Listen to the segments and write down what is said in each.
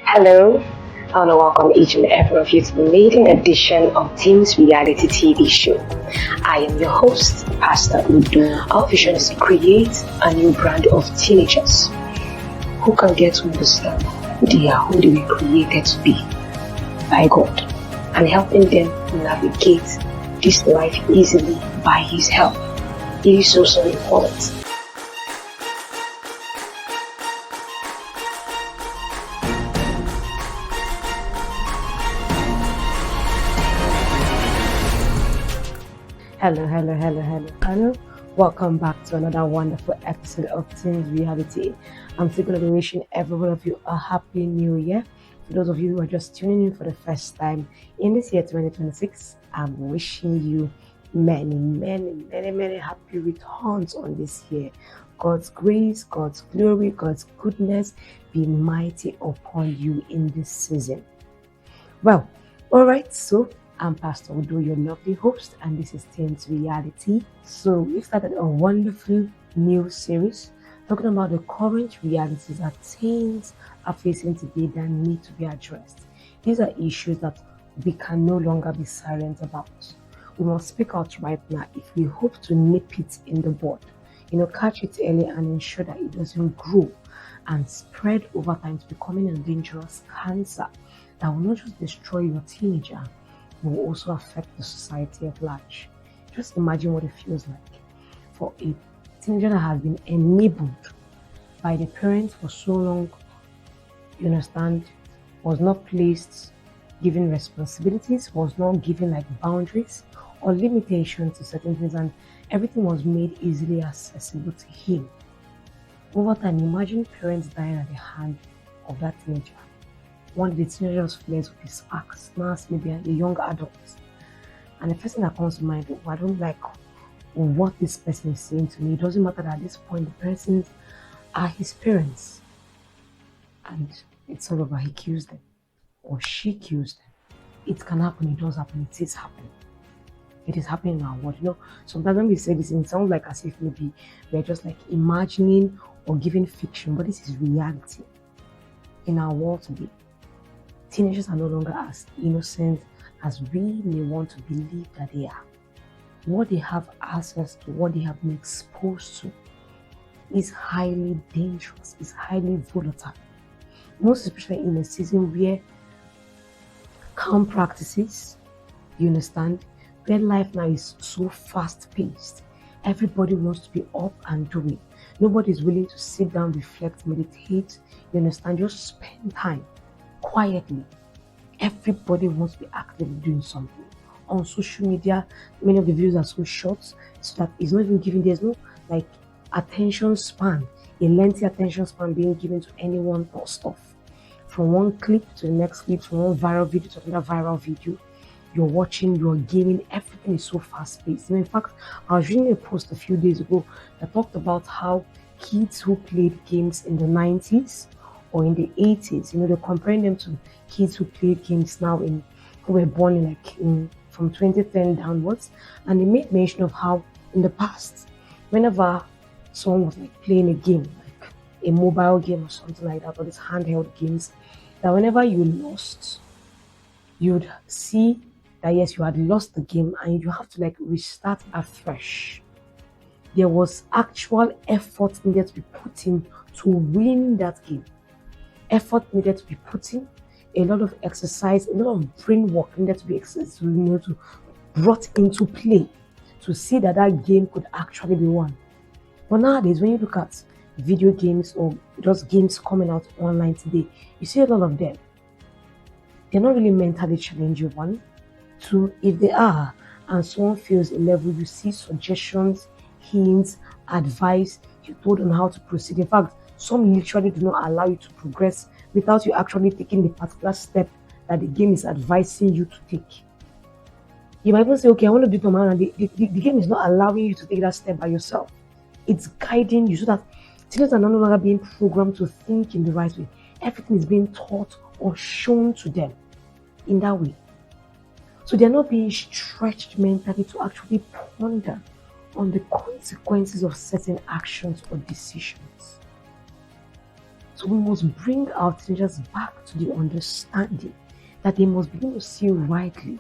Hello, I want to welcome each and every of you to the maiden edition of Team's Reality TV show. I am your host, Pastor Udo. Our vision is to create a new brand of teenagers who can get to understand who they are, who they were created to be by God, and helping them navigate this life easily by His help. It is so important. Hello. Welcome back to another wonderful episode of Teens Reality. I'm still going to be wishing every one of you a happy new year. For those of you who are just tuning in for the first time in this year 2026, I'm wishing you many happy returns on this year. God's grace, God's glory, God's goodness be mighty upon you in this season. Well, alright, so I'm Pastor Udo, your lovely host, and this is Teens Reality. So we've started a wonderful new series talking about the current realities that teens are facing today that need to be addressed. These are issues that we can no longer be silent about. We must speak out right now if we hope to nip it in the bud. Catch it early and ensure that it doesn't grow and spread over time to becoming a dangerous cancer that will not just destroy your teenager, but will also affect the society at large. Just imagine what it feels like for a teenager that has been enabled by the parents for so long, was not placed, given responsibilities, was not given like boundaries or limitations to certain things, and everything was made easily accessible to him. Over time, imagine parents dying at the hand of that teenager. One of the teenagers flares with his sparks, now as maybe a young adult. And the first thing that comes to mind, I don't like what this person is saying to me. It doesn't matter that at this point the persons are his parents. And it's all over, he kills them. Or she kills them. It can happen, it does happen, it is happening. It is happening in our world. Sometimes when we say this, it sounds like as if maybe we're just like imagining or giving fiction, but this is reality in our world today. Teenagers are no longer as innocent as we may want to believe that they are. What they have access to, what they have been exposed to, is highly dangerous, is highly volatile. Most especially in a season where calm practices, where life now is so fast-paced. Everybody wants to be up and doing. Nobody is willing to sit down, reflect, meditate, just spend time quietly. Everybody wants to be actively doing something. On social media, many of the videos are so short so that it's not even given, there's no attention span, a lengthy attention span being given to any one post stuff. From one clip to the next clip, from one viral video to another viral video, you're watching, you're gaming, everything is so fast paced. In fact, I was reading a post a few days ago that talked about how kids who played games in the 90s or in the 80s, they're comparing them to kids who play games now who were born from 2010 downwards, and they made mention of how in the past, whenever someone was playing a game, like a mobile game or something like that, or these handheld games, that whenever you lost, you'd see that yes, you had lost the game and you have to restart afresh. There was actual effort needed to be put in to win that game. Effort needed to be put in, a lot of exercise, a lot of brain work needed to be to brought into play to see that that game could actually be won. But nowadays, when you look at video games or just games coming out online today, you see a lot of them. They're not really mentally challenging. One, two, if they are, and someone feels a level, you see suggestions, hints, advice, you're told on how to proceed. In fact, some literally do not allow you to progress without you actually taking the particular step that the game is advising you to take. You might even say, okay, I want to do it on my own, and the game is not allowing you to take that step by yourself. It's guiding you so that teenagers are no longer being programmed to think in the right way. Everything is being taught or shown to them in that way. So they're not being stretched mentally to actually ponder on the consequences of certain actions or decisions. So we must bring our teenagers back to the understanding that they must begin to see rightly,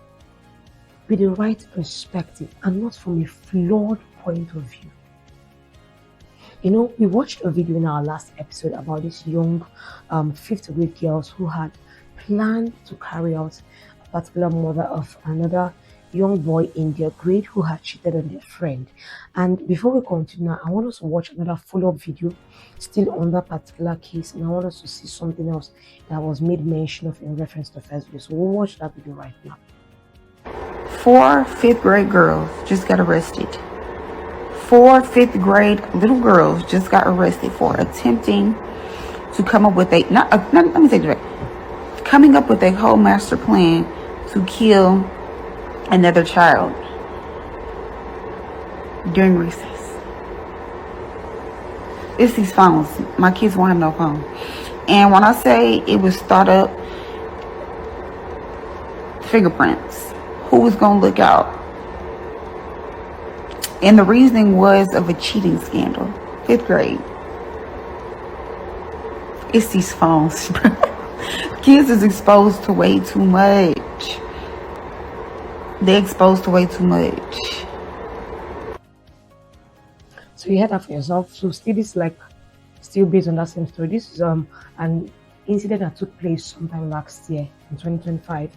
with the right perspective, and not from a flawed point of view. You know, we watched a video in our last episode about these young fifth grade girls who had planned to carry out a particular murder of another young boy in their grade who had cheated on their friend. And before we continue, I want us to watch another follow-up video still on that particular case, and I want us to see something else that was made mention of in reference to the first video. So we'll watch that video right now. 4 fifth grade girls just got arrested. 4 fifth grade little girls just got arrested for attempting to come up with coming up with a whole master plan to kill another child during recess. It's these phones. My kids won't have no phone. And when I say it was thought up, fingerprints, who was gonna look out? And the reasoning was of a cheating scandal. 5th grade. It's these phones. Kids is exposed to way too much. They're exposed to way too much. So you heard that for yourself. So still based on that same story. This is an incident that took place sometime last year in 2025.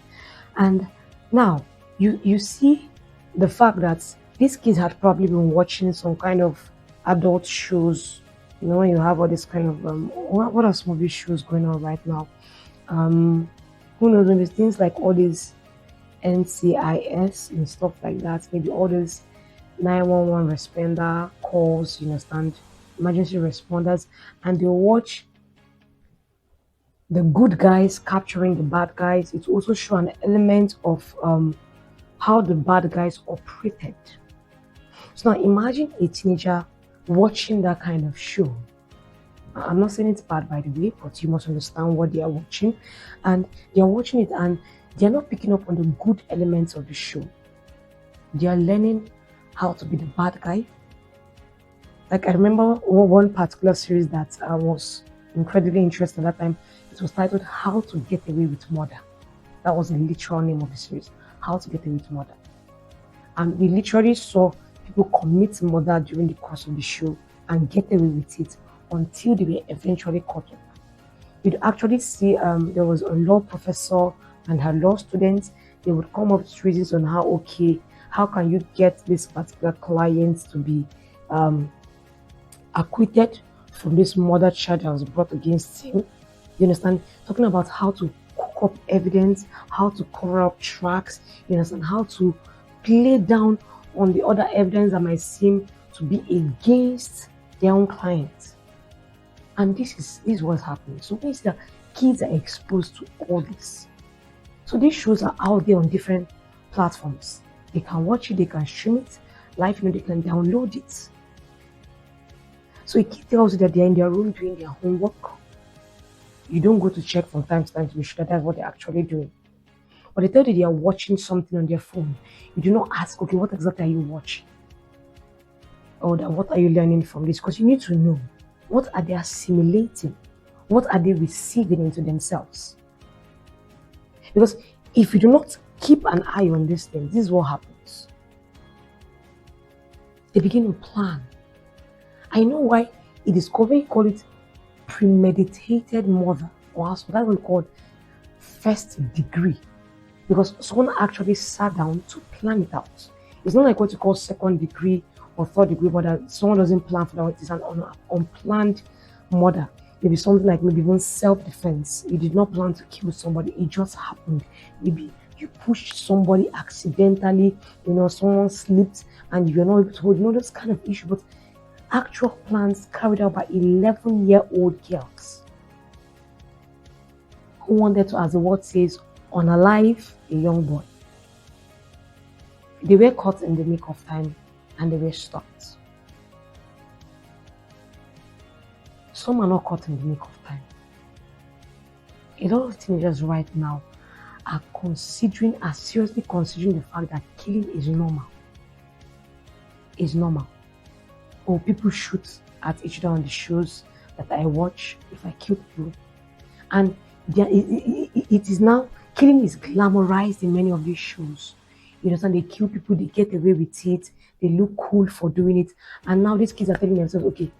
And now you see the fact that these kids had probably been watching some kind of adult shows. You know, when you have all this kind of what are some of these shows going on right now? Who knows, maybe things like all these NCIS and stuff like that, maybe all these 911 responder calls, you understand, emergency responders, and they'll watch the good guys capturing the bad guys. It also show an element of how the bad guys operated. So now imagine a teenager watching that kind of show. I'm not saying it's bad, by the way, but you must understand what they are watching, and they are watching it and they're not picking up on the good elements of the show. They are learning how to be the bad guy. Like, I remember one particular series that I was incredibly interested at that time. It was titled How to Get Away with Murder. That was the literal name of the series, How to Get Away with Murder. And we literally saw people commit murder during the course of the show and get away with it until they were eventually caught up. You'd actually see there was a law professor and her law students. They would come up with reasons on how can you get this particular client to be acquitted from this murder charge that was brought against him. You understand? Talking about how to cook up evidence, how to cover up tracks, you understand, how to play down on the other evidence that might seem to be against their own clients. And this is what's happening. So means that kids are exposed to all this. So these shows are out there on different platforms. They can watch it, they can stream it live, they can download it. So a kid tells you that they're in their room doing their homework. You don't go to check from time to time to be sure that that's what they're actually doing. But they tell you they are watching something on their phone. You do not ask, okay, what exactly are you watching? Or what are you learning from this? Because you need to know, what are they assimilating? What are they receiving into themselves? Because if you do not keep an eye on these things, this is what happens. They begin to plan. I know why it is called it premeditated murder, or that's what we call first degree. Because someone actually sat down to plan it out. It's not like what you call second degree or third degree murder. Someone doesn't plan for that. It's an unplanned murder. Maybe something like maybe even self-defense. You did not plan to kill somebody. It just happened. Maybe you pushed somebody accidentally, someone slipped and you're not able to hold, those kind of issues. But actual plans carried out by 11-year-old girls who wanted to, as the word says, unalive a young boy. They were caught in the nick of time and they were stopped. Some are not caught in the nick of time. A lot of teenagers right now are seriously considering the fact that killing is normal. It's normal. Or people shoot at each other on the shows that I watch, if I kill people, and it is now, killing is glamorized in many of these shows. You understand? They kill people, they get away with it, they look cool for doing it, and now these kids are telling themselves, okay,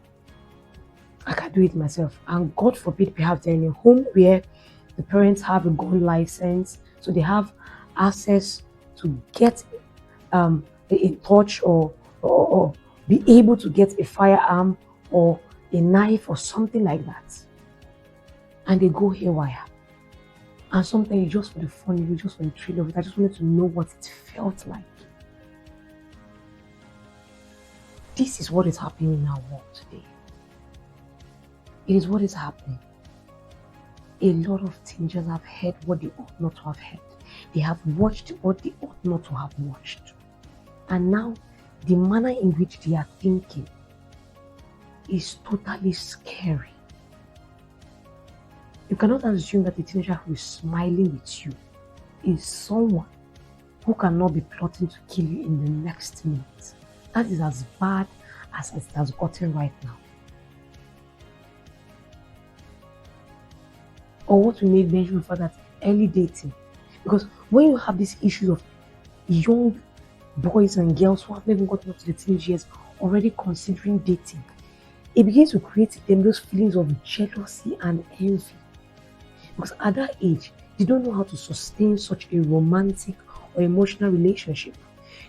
I can do it myself. And God forbid, perhaps they're in a home where the parents have a gun license, so they have access to get a torch or be able to get a firearm or a knife or something like that. And they go haywire. And sometimes just for the fun, just for the thrill of it, I just wanted to know what it felt like. This is what is happening in our world today. It is what is happening. A lot of teenagers have heard what they ought not to have heard. They have watched what they ought not to have watched. And now, the manner in which they are thinking is totally scary. You cannot assume that a teenager who is smiling with you is someone who cannot be plotting to kill you in the next minute. That is as bad as it has gotten right now. Or what we made mention before, that early dating. Because when you have these issues of young boys and girls who have never gotten up to the teenage years already considering dating, it begins to create in them those feelings of jealousy and envy. Because at that age, they don't know how to sustain such a romantic or emotional relationship.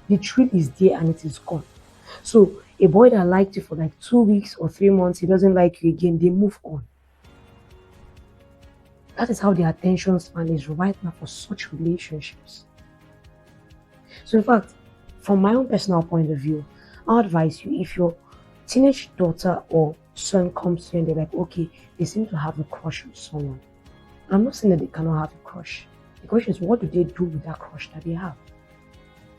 The thrill is there and it is gone. So a boy that liked you for like 2 weeks or 3 months, he doesn't like you again, they move on. That is how the attention span is right now for such relationships. So in fact, from my own personal point of view, I advise you, if your teenage daughter or son comes to you and they're like, okay, they seem to have a crush on someone. I'm not saying that they cannot have a crush. The question is, what do they do with that crush that they have?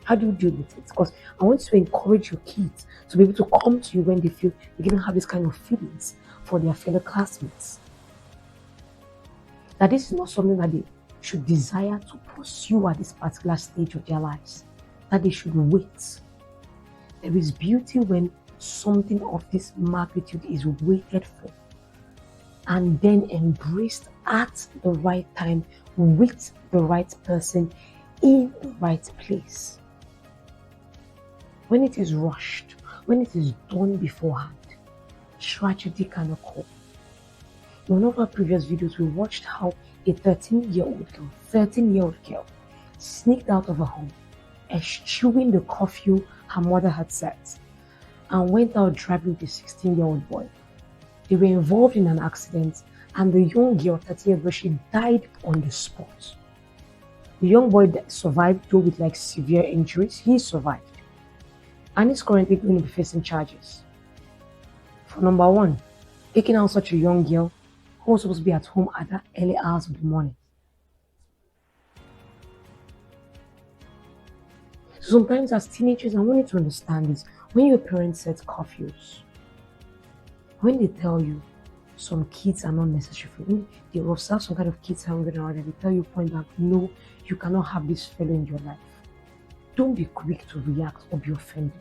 How do you deal with it? Because I want to encourage your kids to be able to come to you when they feel they don't have this kind of feelings for their fellow classmates. That this is not something that they should desire to pursue at this particular stage of their lives. That they should wait. There is beauty when something of this magnitude is waited for and then embraced at the right time with the right person in the right place. When it is rushed, when it is done beforehand, tragedy can occur. In one of our previous videos, we watched how a 13-year-old girl sneaked out of her home, eschewing the curfew her mother had set, and went out driving with a 16-year-old boy. They were involved in an accident, and the young girl, 13 years old, she died on the spot. The young boy that survived, though with like severe injuries, he survived. And is currently going to be facing charges. For number one, taking out such a young girl who was supposed to be at home at the early hours of the morning. So sometimes as teenagers, I want you to understand this. When your parents set curfews, when they tell you some kids are not necessary for you, they observe some kind of kids hungry around and they tell you point blank, no, you cannot have this fellow in your life. Don't be quick to react or be offended.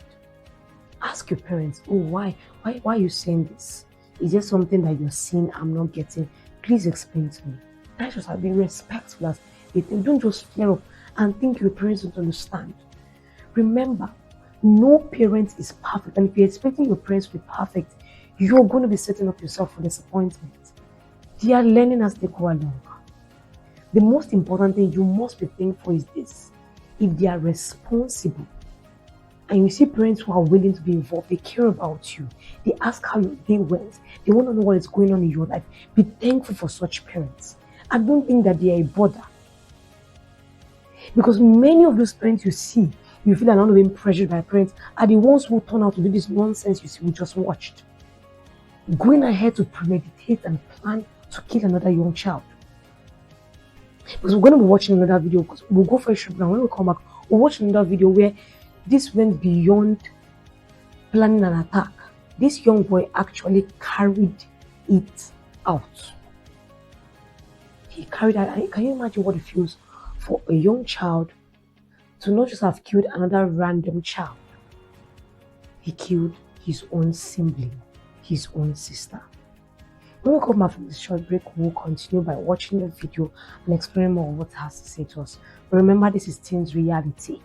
Ask your parents, oh, why are you saying this? Is there something that you're seeing I'm not getting? Please explain to me. That just be respectful as they think. Don't just flare up and think your parents don't understand. Remember, no parent is perfect, and if you're expecting your parents to be perfect, you're going to be setting up yourself for disappointment. They are learning as they go along. The most important thing you must be thankful is this: if they are responsible, and you see parents who are willing to be involved, they care about you, they ask how your day went, they want to know what is going on in your life, be thankful for such parents. I don't think that they are a bother. Because many of those parents you see, you feel are not being pressured by parents, are the ones who turn out to do this nonsense you see we just watched. Going ahead to premeditate and plan to kill another young child. Because we're going to be watching another video, because we'll go for a short break, and when we come back, we'll watch another video where this went beyond planning an attack. This young boy actually carried it out. He carried out. Can you imagine what it feels for a young child to not just have killed another random child? He killed his own sibling, his own sister. When we come back from this short break, we'll continue by watching the video and exploring more of what it has to say to us. But remember, this is Teens Reality.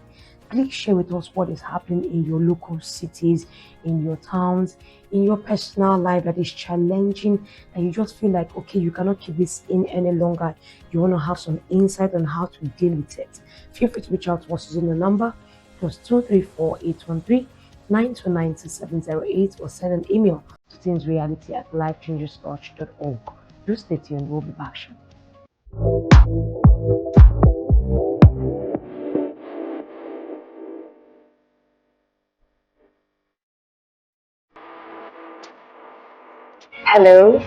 Please share with us what is happening in your local cities, in your towns, in your personal life that is challenging, and you just feel like, okay, you cannot keep this in any longer. You want to have some insight on how to deal with it. Feel free to reach out to us using the number +234 813 929 or send an email to teensreality@lifechangerstouch.org. Do stay tuned, we'll be back shortly. Hello,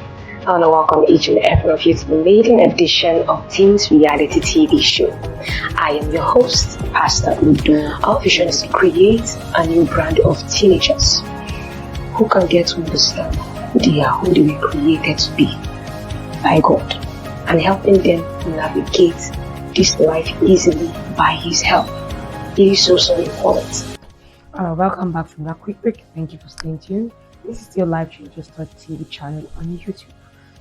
I want to welcome each and every of you to the maiden edition of Teens Reality TV show. I am your host, Pastor Udo. Our vision is to create a new brand of teenagers who can get to understand who they are, who they were created to be by God, and helping them navigate this life easily by His help. It is so important. Welcome back from that quick break. Thank you for staying tuned. This is your Life Changers TV channel on YouTube.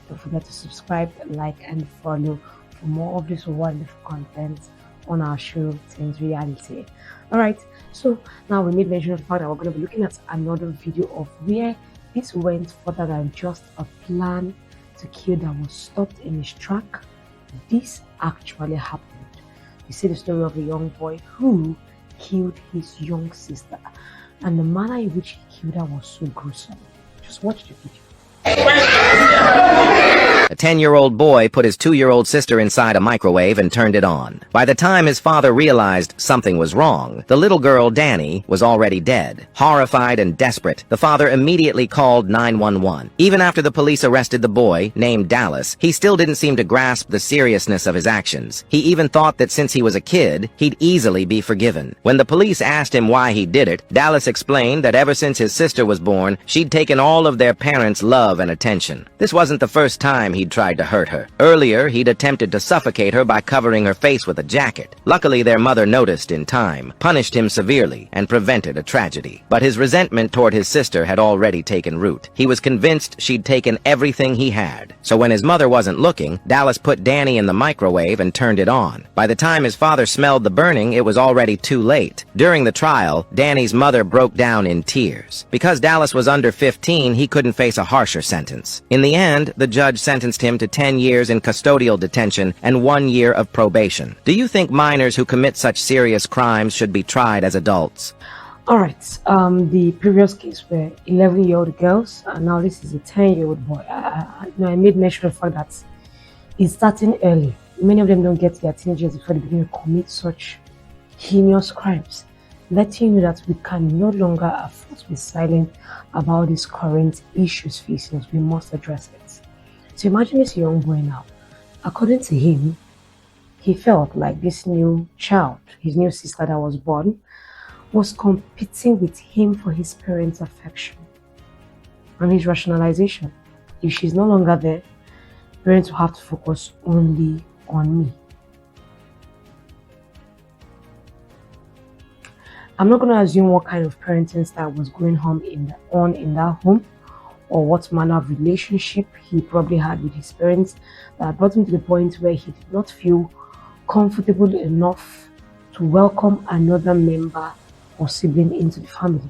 Don't forget to subscribe, like, and follow for more of this wonderful content on our show, Teens Reality. Alright, so now we made mention of the fact that we're going to be looking at another video of where this went further than just a plan to kill that was stopped in his track. This actually happened. You see the story of a young boy who killed his young sister, and the manner in which he killed her was so gruesome. Just watch the video. A 10-year-old boy put his 2-year-old sister inside a microwave and turned it on. By the time his father realized something was wrong, the little girl, Danny, was already dead. Horrified and desperate, the father immediately called 911. Even after the police arrested the boy, named Dallas, he still didn't seem to grasp the seriousness of his actions. He even thought that since he was a kid, he'd easily be forgiven. When the police asked him why he did it, Dallas explained that ever since his sister was born, she'd taken all of their parents' love and attention. This wasn't the first time he'd tried to hurt her. Earlier, he'd attempted to suffocate her by covering her face with a jacket. Luckily, their mother noticed in time, punished him severely, and prevented a tragedy. But his resentment toward his sister had already taken root. He was convinced she'd taken everything he had. So when his mother wasn't looking, Dallas put Danny in the microwave and turned it on. By the time his father smelled the burning, it was already too late. During the trial, Danny's mother broke down in tears. Because Dallas was under 15, he couldn't face a harsher sentence. In the end, the judge sentenced him to 10 years in custodial detention and 1 year of probation. Do you think minors who commit such serious crimes should be tried as adults? Alright, the previous case were 11-year-old girls, and now this is a 10-year-old boy. I made mention of the fact that it's starting early. Many of them don't get their teenagers before they begin to commit such heinous crimes. Letting you know that we can no longer afford to be silent about these current issues facing us. We must address it. So imagine this young boy now. According to him, he felt like this new child, his new sister that was born, was competing with him for his parents' affection. And his rationalization: if she's no longer there, parents will have to focus only on me. I'm not going to assume what kind of parenting style was going on in that home, or what manner of relationship he probably had with his parents that brought him to the point where he did not feel comfortable enough to welcome another member or sibling into the family.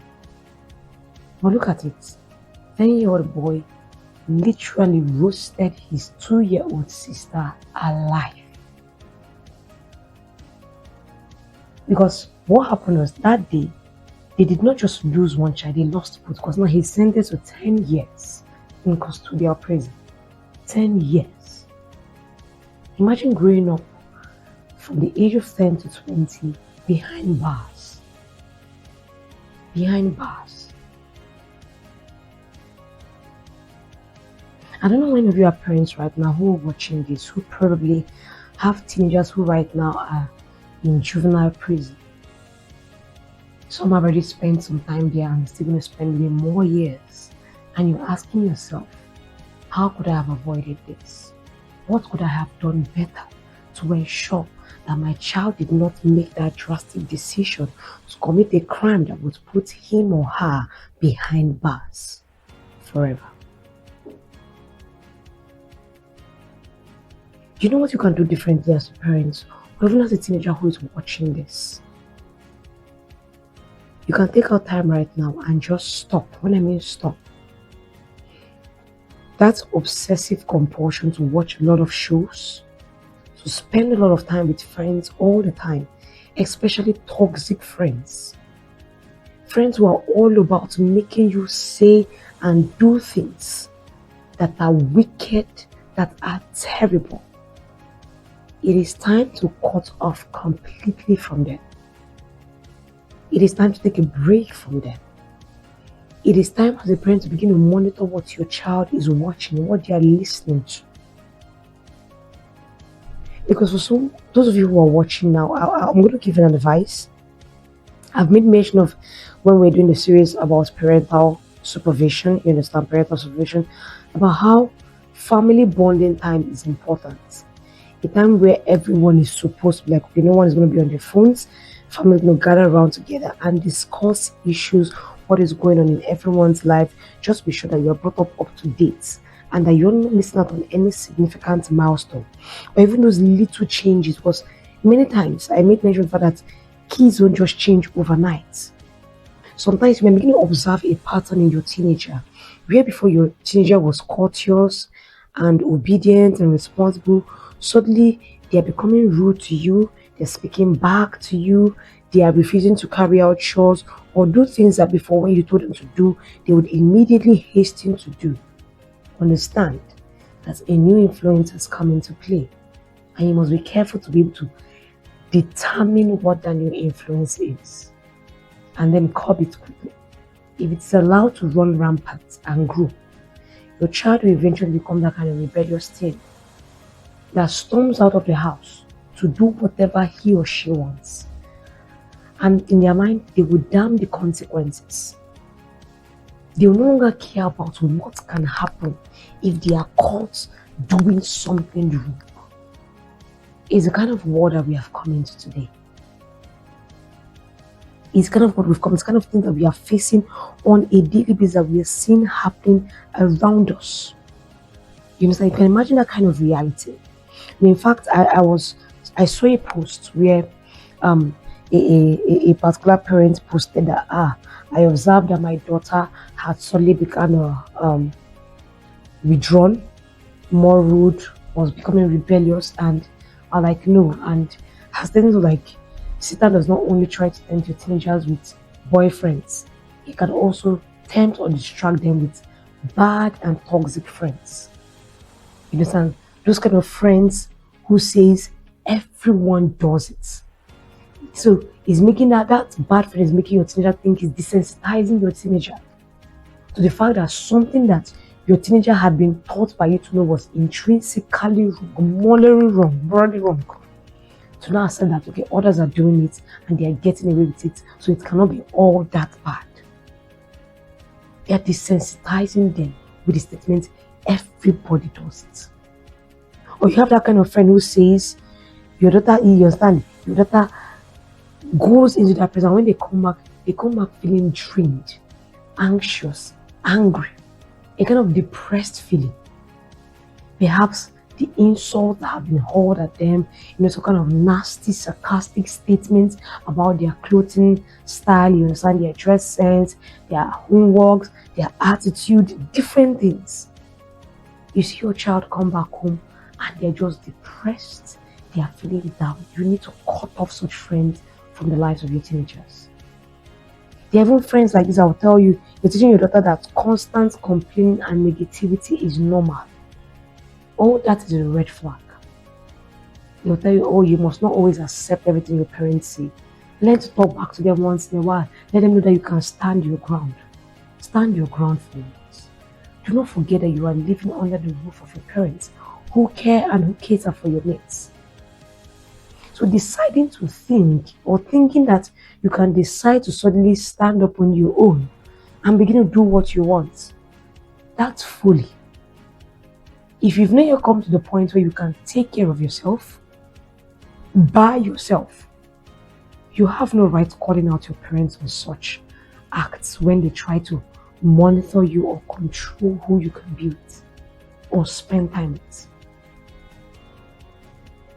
But look at it. 10-year-old boy literally roasted his 2-year-old sister alive. Because what happened was that day, they did not just lose one child, they lost both, because now he's sentenced to 10 years in custodial prison. 10 years. Imagine growing up from the age of 10 to 20 behind bars. Behind bars. I don't know when of you are parents right now who are watching this, who probably have teenagers who right now are in juvenile prison. Some have already spent some time there and still going to spend maybe more years. And you're asking yourself, how could I have avoided this? What could I have done better to ensure that my child did not make that drastic decision to commit a crime that would put him or her behind bars forever? You know what you can do differently as a parent, or even as a teenager who is watching this? You can take out time right now and just stop. When I mean stop, that obsessive compulsion to watch a lot of shows, to spend a lot of time with friends all the time, especially toxic friends. Friends who are all about making you say and do things that are wicked, that are terrible. It is time to cut off completely from them. It is time to take a break from them. It is time as a parent to begin to monitor what your child is watching, what they are listening to. Because for those of you who are watching now, I'm going to give you an advice. I've made mention of when we're doing the series about parental supervision, you understand, parental supervision, about how family bonding time is important. A time where everyone is supposed to be like, okay, no one is going to be on their phones, family is going to gather around together and discuss issues, what is going on in everyone's life. Just be sure that you're brought up to date and that you're not missing out on any significant milestone or even those little changes. Because many times I made mention of that kids don't just change overnight. Sometimes you may begin to observe a pattern in your teenager where before your teenager was courteous and obedient and responsible, suddenly they are becoming rude to you, they're speaking back to you, they are refusing to carry out chores or do things that before when you told them to do, they would immediately hasten to do. Understand that a new influence has come into play and you must be careful to be able to determine what that new influence is and then curb it quickly. If it's allowed to run rampant and grow, your child will eventually become that kind of rebellious teen that storms out of the house to do whatever he or she wants. And in their mind, they will damn the consequences. They will no longer care about what can happen if they are caught doing something wrong. It's the kind of world that we have come into today. It's kind of what we've come, it's kind of thing that we are facing on a daily basis that we are seeing happening around us. You understand? You can imagine that kind of reality. In fact, I saw a post where a particular parent posted that I observed that my daughter had suddenly become withdrawn, more rude, was becoming rebellious, and I like no, and has tended to like Satan does not only try to tempt your teenagers with boyfriends, he can also tempt or distract them with bad and toxic friends. You understand? Those kind of friends who says everyone does it. So it's making that bad friend is making your teenager think is desensitizing your teenager to the fact that something that your teenager had been taught by you to know was intrinsically wrong, morally wrong, morally wrong. To now accept that okay, others are doing it and they are getting away with it, so it cannot be all that bad. They are desensitizing them with the statement, everybody does it. Or you have that kind of friend who says, your daughter, you understand, your daughter goes into that place and when they come back feeling drained, anxious, angry, a kind of depressed feeling. Perhaps the insults that have been hurled at them, some kind of nasty, sarcastic statements about their clothing style, you understand, their dress sense, their homeworks, their attitude, different things. You see your child come back home and they're just depressed, they are feeling down. You need to cut off such friends from the lives of your teenagers. There are even friends like this, I will tell you, you're teaching your daughter that constant complaining and negativity is normal. Oh, that is a red flag. They'll tell you, oh, you must not always accept everything your parents say. Learn to talk back to them once in a while. Let them know that you can stand your ground. Stand your ground for once. Do not forget that you are living under the roof of your parents who care and who cater for your needs. So deciding to think or thinking that you can decide to suddenly stand up on your own and begin to do what you want, that's folly. If you've not yet come to the point where you can take care of yourself by yourself, you have no right calling out your parents on such acts when they try to monitor you or control who you can be with or spend time with.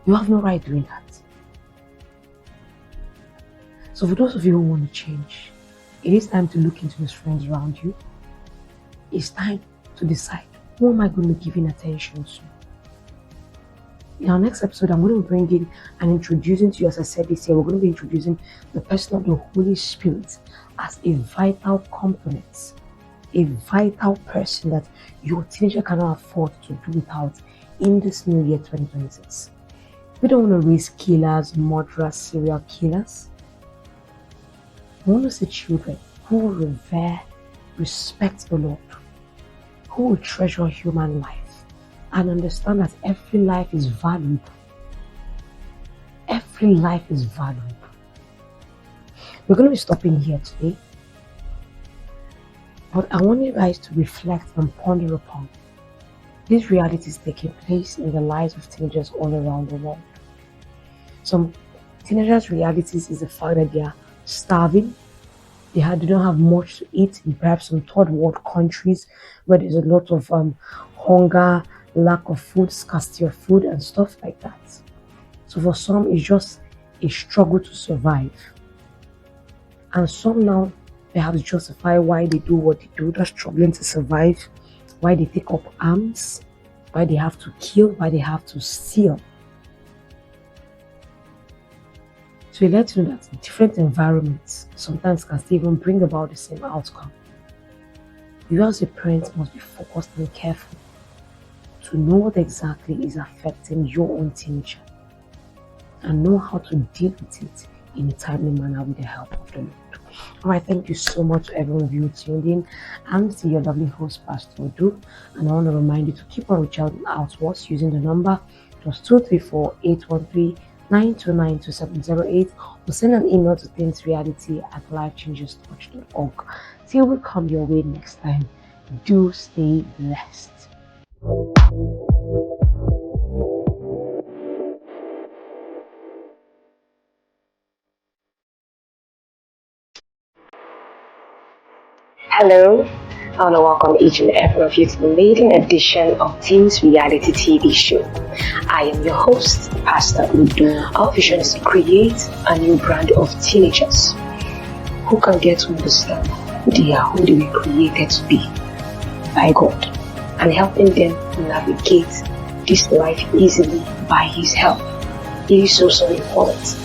You have no right doing that. So for those of you who want to change, it is time to look into those friends around you. It's time to decide, who am I going to be giving attention to? In our next episode, I'm going to bring in and introducing to you, as I said this year, we're going to be introducing the person of the Holy Spirit as a vital component, a vital person that your teenager cannot afford to do without in this new year 2026. We don't want to raise killers, murderers, serial killers. We want to see children who will revere, respect the Lord, who will treasure human life, and understand that every life is valuable. Every life is valuable. We're going to be stopping here today, but I want you guys to reflect and ponder upon these realities taking place in the lives of teenagers all around the world. Some teenagers' realities is the fact that they are starving. They don't have much to eat in perhaps some third world countries where there's a lot of hunger, lack of food, scarcity of food, and stuff like that. So for some, it's just a struggle to survive. And some now perhaps justify why they do what they do, they're struggling to survive, why they take up arms, why they have to kill, why they have to steal. So you let you know that different environments sometimes can still even bring about the same outcome. You as a parent must be focused and careful to know what exactly is affecting your own teenager and know how to deal with it in a timely manner with the help of the Lord. Alright, thank you so much to everyone of you who tuned in. I'm still your lovely host, Pastor Odu, and I want to remind you to keep on reaching out to us using the number +234 813 929 2708 or send an email to thingsreality@lifechangerstouch.org. Till we come your way next time, do stay blessed. Hello, I want to welcome each and every of you to the maiden edition of Teens Reality TV show. I am your host, Pastor Udo. Our vision is to create a new brand of teenagers who can get to understand who they are, who they were created to be by God, and helping them navigate this life easily by His help. It is so important.